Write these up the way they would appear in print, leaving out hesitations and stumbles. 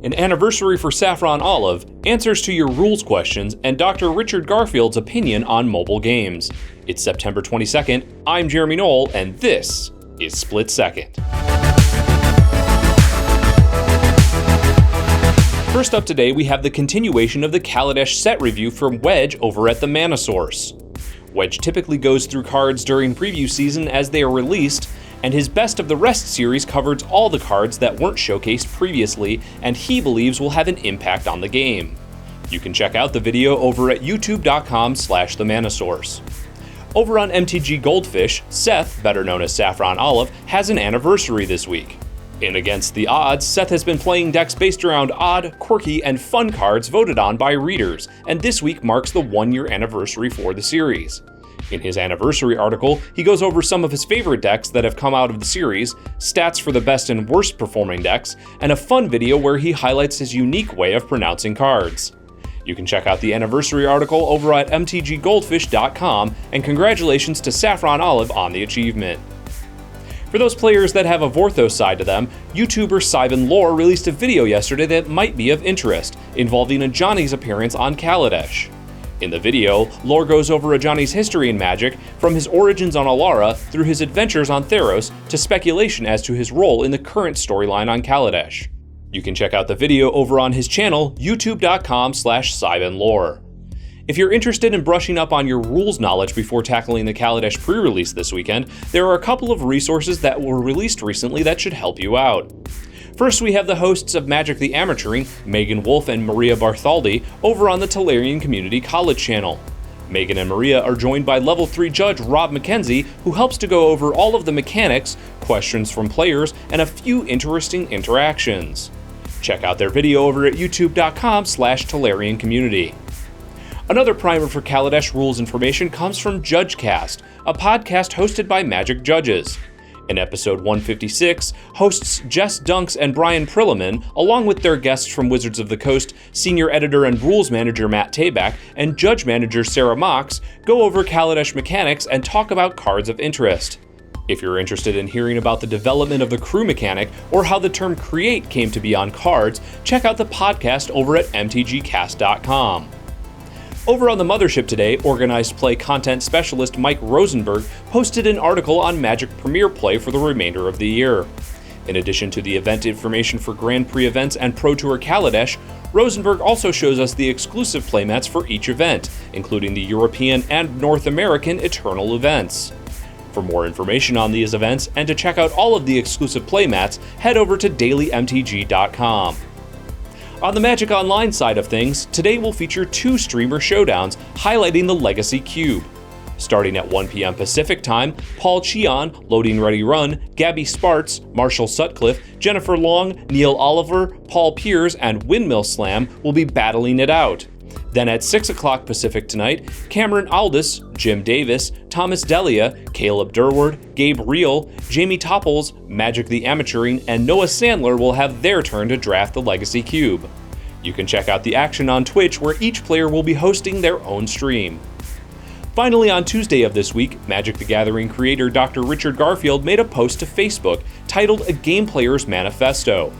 an anniversary for Saffron Olive, answers to your rules questions, and Dr. Richard Garfield's opinion on mobile games. It's September 22nd, I'm Jeremy Knoll, and this is Split Second. First up today, we have the continuation of the Kaladesh set review from Wedge over at the Mana Source. Wedge typically goes through cards during preview season as they are released, and his Best of the Rest series covers all the cards that weren't showcased previously and he believes will have an impact on the game. You can check out the video over at youtube.com/themanasource. Over on MTG Goldfish, Seth, better known as Saffron Olive, has an anniversary this week. In Against the Odds, Seth has been playing decks based around odd, quirky, and fun cards voted on by readers, and this week marks the 1-year anniversary for the series. In his anniversary article, he goes over some of his favorite decks that have come out of the series, stats for the best and worst performing decks, and a fun video where he highlights his unique way of pronouncing cards. You can check out the anniversary article over at mtggoldfish.com, and congratulations to Saffron Olive on the achievement. For those players that have a Vorthos side to them, YouTuber Simon Lore released a video yesterday that might be of interest, involving a Johnny's appearance on Kaladesh. In the video, Lore goes over a Johnny's history in Magic, from his origins on Alara through his adventures on Theros to speculation as to his role in the current storyline on Kaladesh. You can check out the video over on his channel, youtube.com/SimonLore. If you're interested in brushing up on your rules knowledge before tackling the Kaladesh pre-release this weekend, there are a couple of resources that were released recently that should help you out. First, we have the hosts of Magic the Amateuring, Megan Wolf and Maria Barthaldi, over on the Tolarian Community College channel. Megan and Maria are joined by Level 3 judge Rob McKenzie, who helps to go over all of the mechanics, questions from players, and a few interesting interactions. Check out their video over at youtube.com/Tolarian Community. Another primer for Kaladesh rules information comes from Judgecast, a podcast hosted by Magic judges. In episode 156, hosts Jess Dunks and Brian Prilliman, along with their guests from Wizards of the Coast, senior editor and rules manager Matt Tabak, and judge manager Sarah Mox, go over Kaladesh mechanics and talk about cards of interest. If you're interested in hearing about the development of the crew mechanic or how the term create came to be on cards, check out the podcast over at mtgcast.com. Over on the Mothership today, organized play content specialist Mike Rosenberg posted an article on Magic Premier Play for the remainder of the year. In addition to the event information for Grand Prix events and Pro Tour Kaladesh, Rosenberg also shows us the exclusive playmats for each event, including the European and North American Eternal events. For more information on these events and to check out all of the exclusive playmats, head over to dailymtg.com. On the Magic Online side of things, today will feature 2 streamer showdowns highlighting the Legacy Cube. Starting at 1 p.m. Pacific Time, Paul Cheon, Loading Ready Run, Gabby Sparts, Marshall Sutcliffe, Jennifer Long, Neil Oliver, Paul Piers, and Windmill Slam will be battling it out. Then at 6 o'clock Pacific tonight, Cameron Aldis, Jim Davis, Thomas Delia, Caleb Durward, Gabe Reel, Jamie Topples, Magic the Amateuring, and Noah Sandler will have their turn to draft the Legacy Cube. You can check out the action on Twitch, where each player will be hosting their own stream. Finally, on Tuesday of this week, Magic the Gathering creator Dr. Richard Garfield made a post to Facebook titled A Game Player's Manifesto.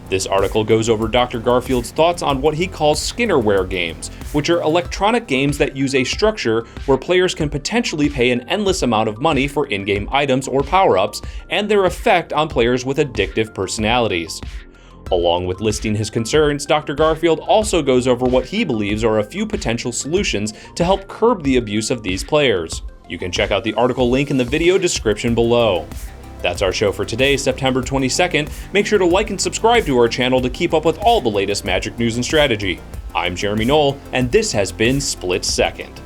This article goes over Dr. Garfield's thoughts on what he calls Skinnerware games, which are electronic games that use a structure where players can potentially pay an endless amount of money for in-game items or power-ups, and their effect on players with addictive personalities. Along with listing his concerns, Dr. Garfield also goes over what he believes are a few potential solutions to help curb the abuse of these players. You can check out the article link in the video description below. That's our show for today, September 22nd. Make sure to like and subscribe to our channel to keep up with all the latest Magic news and strategy. I'm Jeremy Knoll, and this has been Split Second.